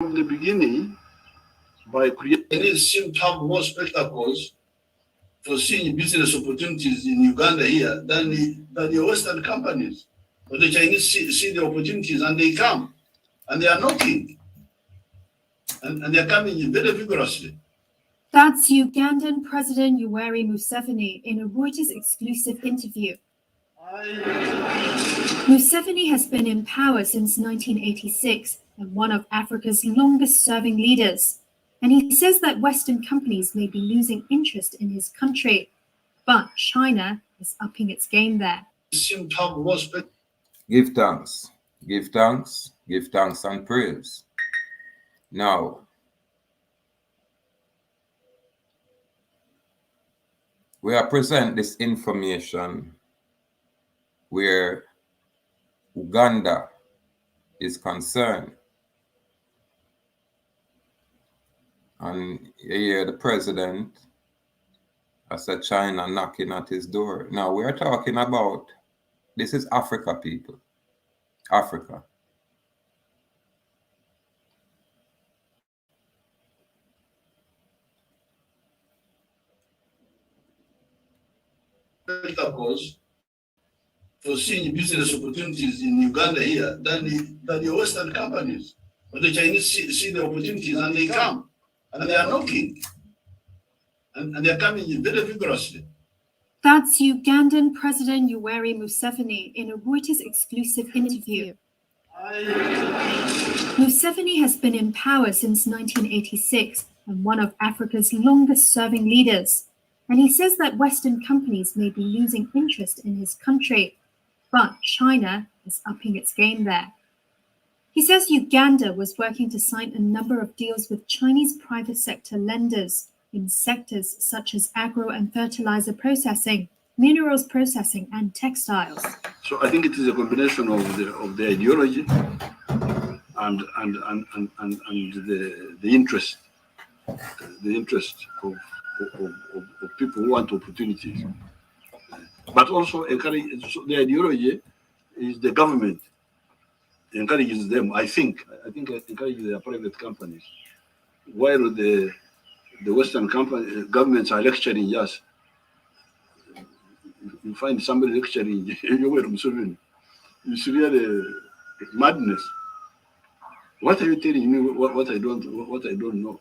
from the beginning by creating. It seem to have more spectacles for seeing business opportunities in Uganda here than the Western companies. But the Chinese see the opportunities and they come and they are knocking and they are coming very vigorously. That's Ugandan President Yoweri Museveni in a Reuters exclusive interview. Museveni has been in power since 1986 and one of Africa's longest-serving leaders. And he says that Western companies may be losing interest in his country, but China is upping its game there. Give thanks, give thanks, give thanks and praise. Now, we are present this information where Uganda is concerned. And you hear the president, I said China knocking at his door. Now we're talking about, this is Africa, people. Africa. For seeing business opportunities in Uganda here than the Western companies. But the Chinese see the opportunities and they come and they are knocking and they are coming very vigorously. That's Ugandan President Yoweri Museveni in a Reuters exclusive interview. Museveni has been in power since 1986 and one of Africa's longest-serving leaders. And he says that Western companies may be losing interest in his country, but China is upping its game there. He says Uganda was working to sign a number of deals with Chinese private sector lenders in sectors such as agro and fertilizer processing, minerals processing, and textiles. So I think it is a combination of the ideology and the interest of people who want opportunities. But also the ideology is the government encourages them. I think encourages their private companies, while the Western governments are lecturing us. You find somebody lecturing Yoweri Museveni. It's really madness. What are you telling me? What I don't know.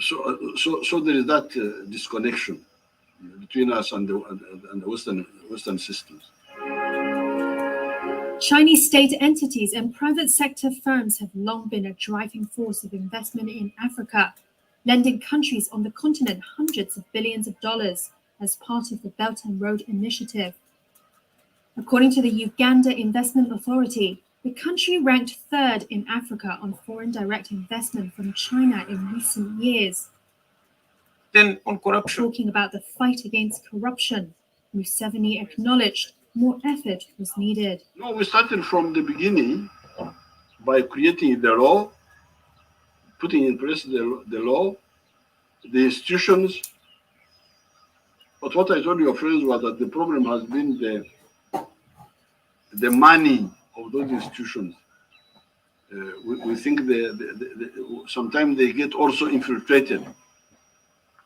So there is that disconnection between us and the Western systems. Chinese state entities and private sector firms have long been a driving force of investment in Africa, lending countries on the continent hundreds of billions of dollars as part of the Belt and Road Initiative. According to the Uganda Investment Authority, the country ranked third in Africa on foreign direct investment from China in recent years. Then on corruption. Talking about the fight against corruption, Museveni acknowledged more effort was needed. No, we started from the beginning by creating the law, putting in place the law, the institutions. But what I told your friends was that the problem has been the money of those institutions. We think sometimes they get also infiltrated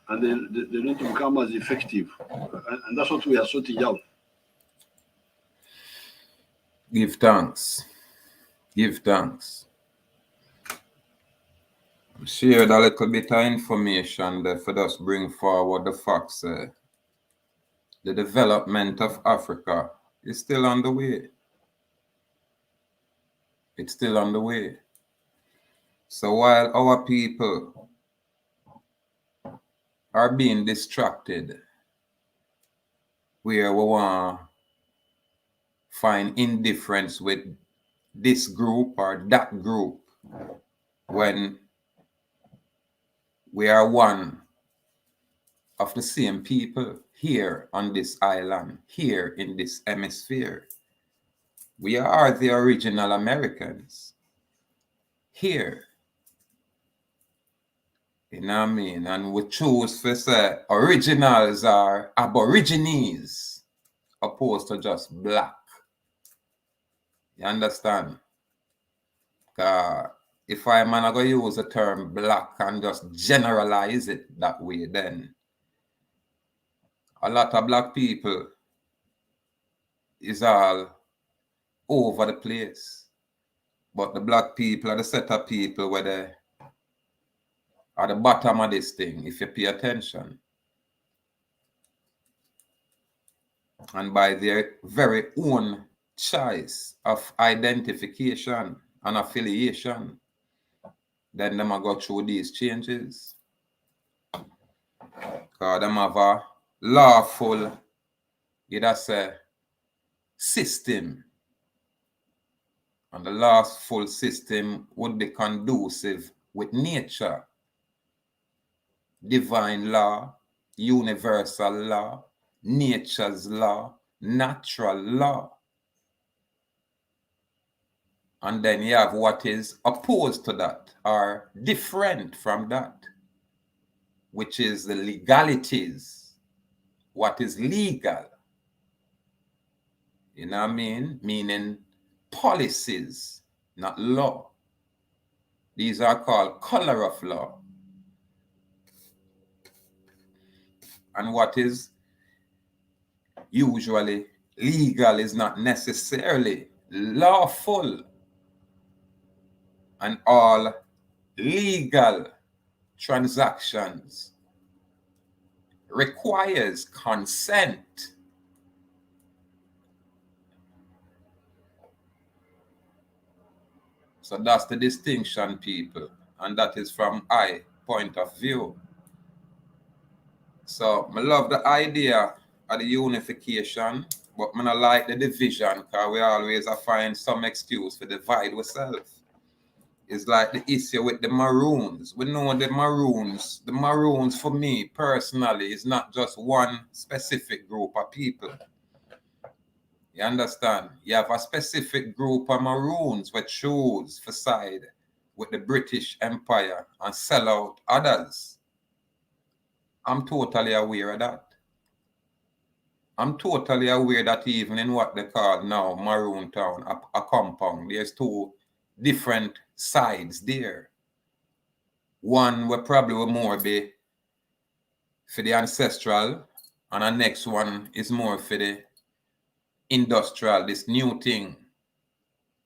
and they don't become as effective. And that's what we are sorting out. Give thanks. Give thanks. Shared a little bit of information there for us bring forward the facts. The development of Africa is still on the way. It's still on the way. So while our people are being distracted, where we want to find indifference with this group or that group, when we are one of the same people here on this island, here in this hemisphere. We are the original Americans here. You know what I mean? And we choose to say originals are Aborigines opposed to just black. You understand? If I'm going to use the term black and just generalize it that way, then a lot of black people is all over the place. But the black people are the set of people where they are the bottom of this thing, if you pay attention. And by their very own choice of identification and affiliation, then them go through these changes. Because them have a lawful, you'd say, system. And the lawful system would be conducive with nature, divine law, universal law, nature's law, natural law. And then you have what is opposed to that or different from that, which is the legalities. What is legal? You know what I mean? Meaning policies, not law. These are called color of law. And what is usually legal is not necessarily lawful. And all legal transactions requires consent. So that's the distinction, people. And that is from my point of view. So I love the idea of the unification, but I don't like the division because we always find some excuse for divide ourselves. It's like the issue with the Maroons. We know the Maroons for me personally is not just one specific group of people. You understand? You have a specific group of Maroons who choose for side with the British Empire and sell out others. I'm totally aware of that. I'm totally aware that even in what they call now Maroon Town, a compound, there's two different sides there. One will probably more be for the ancestral, and the next one is more for the industrial, this new thing.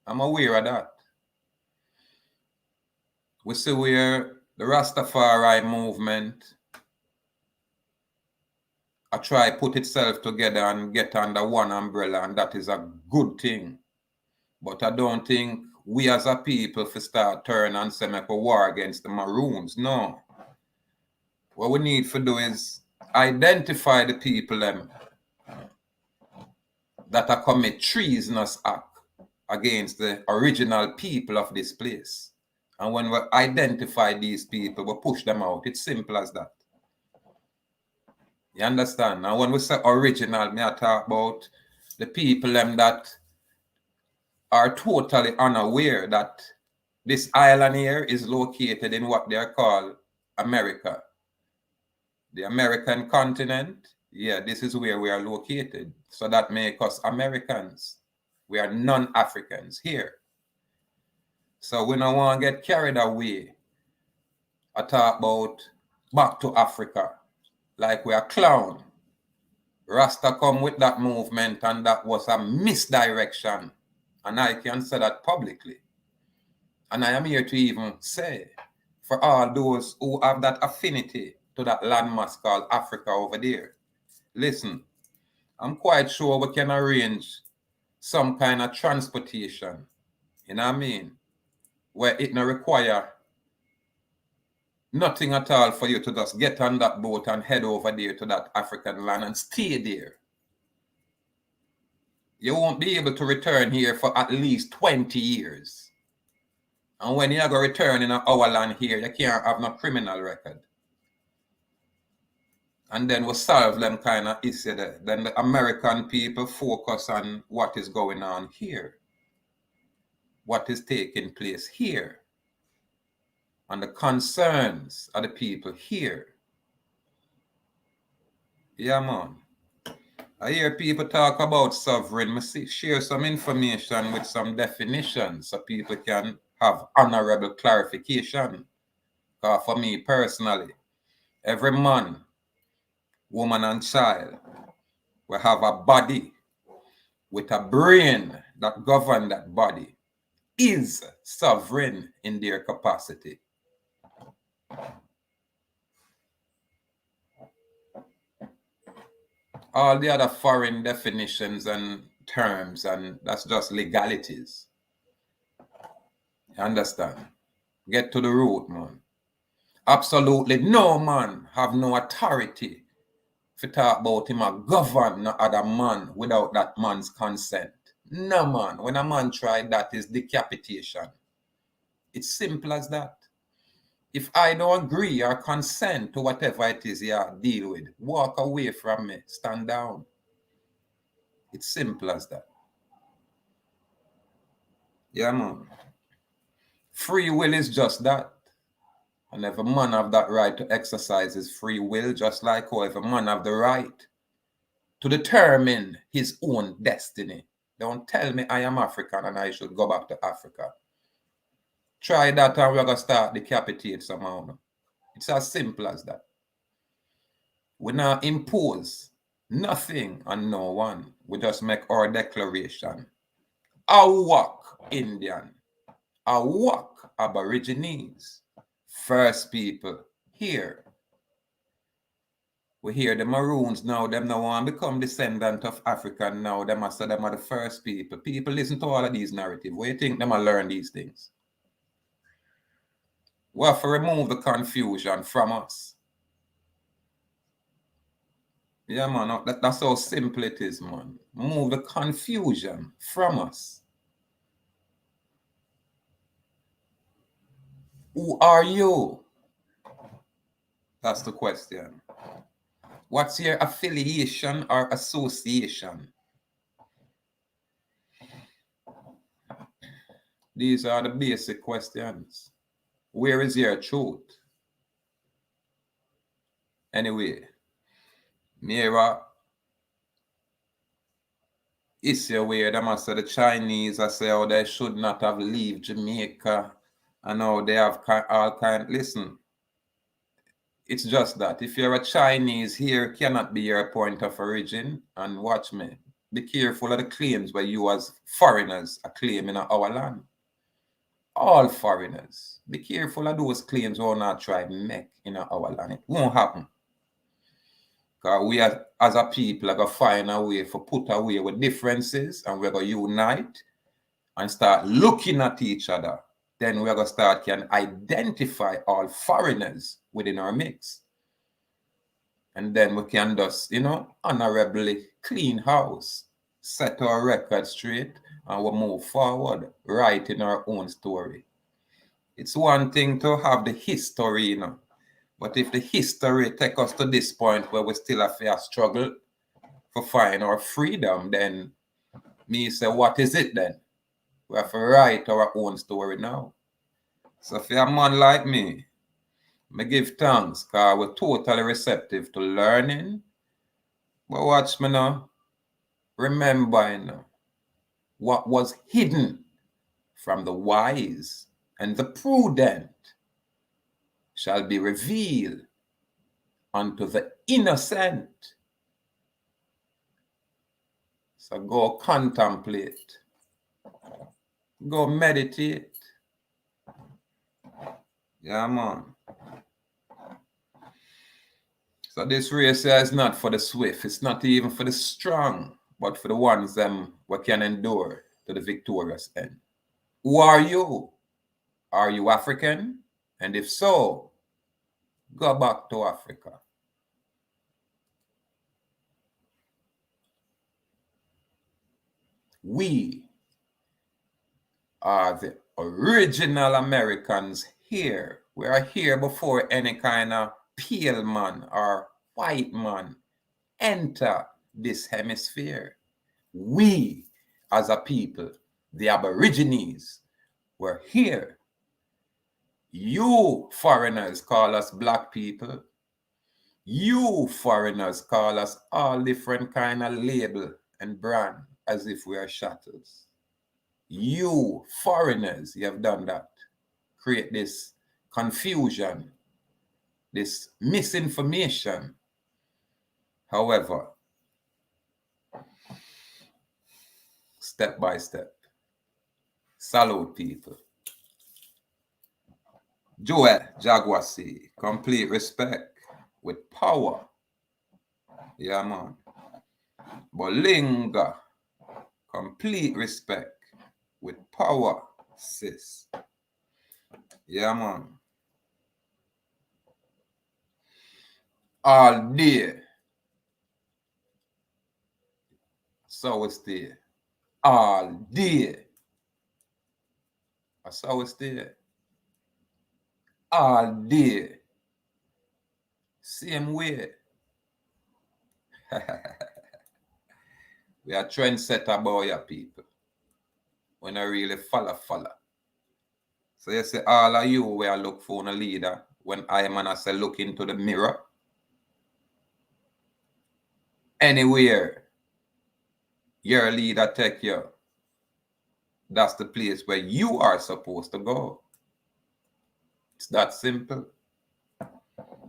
I'm aware of that. We see where the Rastafari movement I try put itself together and get under one umbrella, and that is a good thing. But I don't think we as a people for start turn and say make a war against the Maroons. No. What we need to do is identify the people them that are commit treasonous act against the original people of this place. And when we identify these people, we push them out. It's simple as that. You understand? Now, when we say original, me I talk about the people them that are totally unaware that this island here is located in what they are called America. The American continent, yeah, this is where we are located. So that makes us Americans. We are non-Africans here. So we don't want to get carried away. I talk about back to Africa. Like we are clown. Rasta come with that movement and that was a misdirection. And I can say that publicly. And I am here to even say, for all those who have that affinity to that landmass called Africa over there, listen, I'm quite sure we can arrange some kind of transportation, you know what I mean, where it don't require nothing at all for you to just get on that boat and head over there to that African land and stay there. You won't be able to return here for at least 20 years. And when you're going to return in our land here, you can't have no criminal record. And then we'll solve them kind of issue there. Then the American people focus on what is going on here. What is taking place here. And the concerns of the people here. Yeah, man. I hear people talk about sovereign. I share some information with some definitions so people can have honorable clarification. Because for me personally, every man, woman, and child will have a body with a brain that govern that body, is sovereign in their capacity. All the other foreign definitions and terms, and that's just legalities. You understand? Get to the root, man. Absolutely no man have no authority to talk about him or govern no other man without that man's consent. No, man. When a man tried that, is decapitation. It's simple as that. If I don't agree or consent to whatever it is you deal with, walk away from me, stand down. It's simple as that. Yeah, man. Free will is just that. And every man have that right to exercise his free will, just like how every man have the right to determine his own destiny. Don't tell me I am African and I should go back to Africa. Try that and we're going to start decapitate somehow. It's as simple as that. We not impose nothing on no one. We just make our declaration. Ahuuakh Indian. Ahuuakh Aborigines. First people here. We hear the Maroons now, them now want to become descendant of African now. Them must say them are the first people. People listen to all of these narratives. Where you think them will learn these things? We have to remove the confusion from us. Yeah, man, that's how simple it is, man. Move the confusion from us. Who are you? That's the question. What's your affiliation or association? These are the basic questions. Where is your truth? Anyway, Mira, issue where them I say the Chinese, I say, oh, they should not have leave Jamaica, and now they have all kind. Listen, it's just that if you're a Chinese here, cannot be your point of origin. And watch me, be careful of the claims where you as foreigners are claiming our land. All foreigners, be careful of those claims we're not trying to make in our land. It won't happen. Because we as a people are going to find a way to put away with differences, and we're going to unite and start looking at each other. Then we're going to start can identify all foreigners within our mix. And then we can just, honorably clean house, set our record straight, and we'll move forward, writing our own story. It's one thing to have the history, but if the history take us to this point where we still have to struggle for find our freedom, then me say, what is it then? We have to write our own story now. So if you're a man like me, I give thanks because we're totally receptive to learning. But watch me now. Remember what was hidden from the wise and the prudent shall be revealed unto the innocent. So go contemplate. Go meditate. Yeah, man. So this race here is not for the swift. It's not even for the strong, but for the ones who can endure to the victorious end. Who are you? Are you African? And if so, go back to Africa. We are the original Americans here. We are here before any kind of pale man or white man enter this hemisphere. We, as a people, the Aborigines, were here. You foreigners call us black people. You foreigners call us all different kind of label and brand as if we are shatters. You foreigners, you have done that. Create this confusion, this misinformation. However, step by step, salute people. Joel Jaguasi, complete respect with power. Yeah, man. Bolinga, complete respect with power, sis. Yeah, man. All day. So it's there. All day. That's how it's there. All day. Same way. We are trendsetter about your people. When I really follow. So you say all of you where I look for a leader, when I man I say look into the mirror. Anywhere your leader take you, that's the place where you are supposed to go. It's that simple.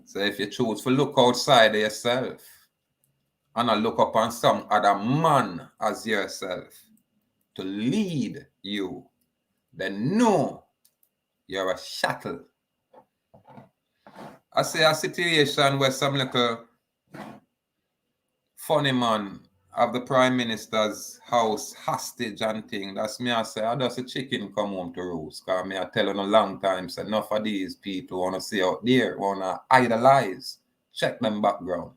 So if you choose to look outside of yourself and not look upon some other man as yourself to lead you, then no, you're a shuttle. I say a situation where some little funny man of the Prime Minister's house hostage and thing. That's me I say, I just a chicken come home to roost. Because me I tell you a long time, say enough of these people want to see out there, want to idolize, check them background.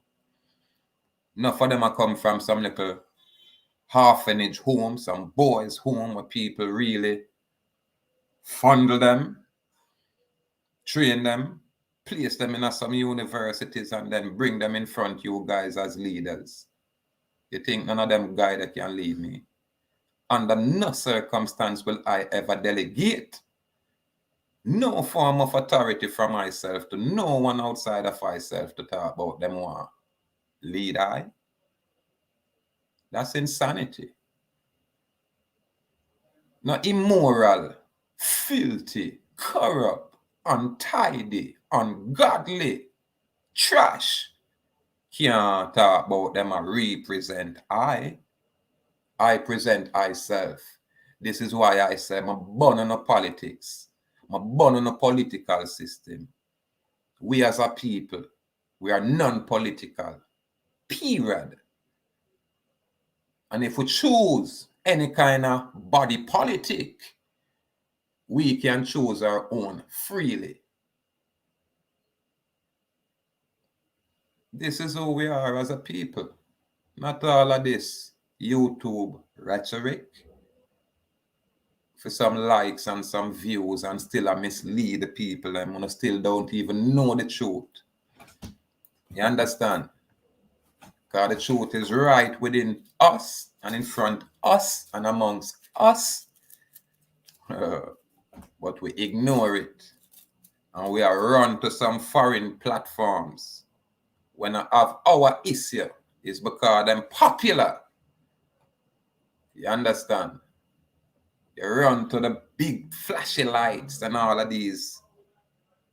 Enough of them are come from some little orphanage home, some boys home where people really fondle them, train them, place them in some universities and then bring them in front you guys as leaders. You think none of them guys that can lead me? Under no circumstance will I ever delegate no form of authority from myself to no one outside of myself to talk about them want lead I. That's insanity. Not immoral, filthy, corrupt, untidy, ungodly, trash. Can't talk about them and represent I. I present myself. This is why I say I'm born in a politics. I'm born in a political system. We as a people, we are non-political. Period. And if we choose any kind of body politic, we can choose our own freely. This is who we are as a people. Not all of this YouTube rhetoric for some likes and some views and still I mislead the people and still don't even know the truth. You understand? Because the truth is right within us and in front us and amongst us. But we ignore it. And we are run to some foreign platforms. When I have our issue, it's because I'm popular. You understand? You run to the big flashy lights and all of these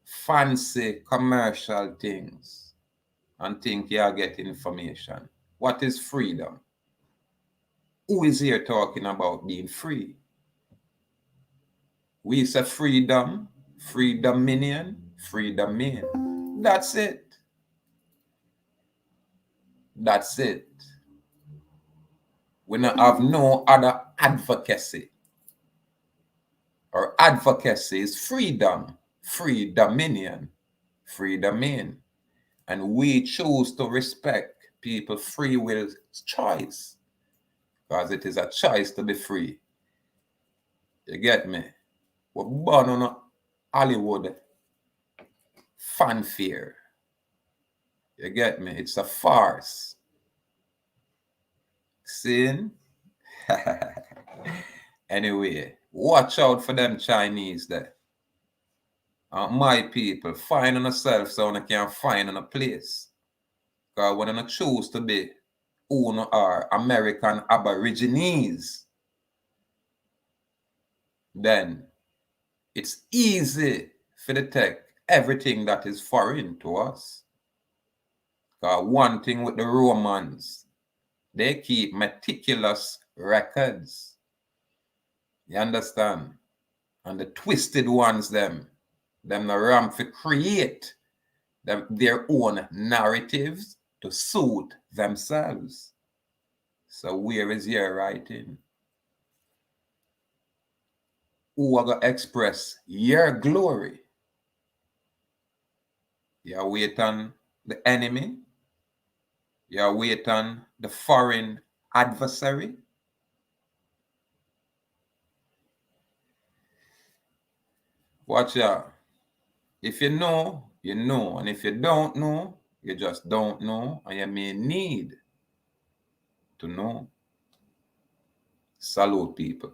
fancy commercial things and think you get information. What is freedom? Who is here talking about being free? We say freedom, free dominion, free domain. That's it. That's it. We don't have no other advocacy. Our advocacy is freedom, free dominion, free domain. And we choose to respect people's free will choice. Because it is a choice to be free. You get me? We're born on a Hollywood fanfare. You get me? It's a farce. Sin? Anyway, watch out for them Chinese there. My people, find on yourself so you can find on a place. Because when you choose to be who you are, American Aborigines, then it's easy for the take everything that is foreign to us. One thing with the Romans, they keep meticulous records. You understand? And the twisted ones, them the ram to create their own narratives to suit themselves. So where is your writing? Who are going to express your glory? You wait on the enemy? You wait on the foreign adversary? Watch out. If you know, you know. And if you don't know, you just don't know. And you may need to know. Salute, people.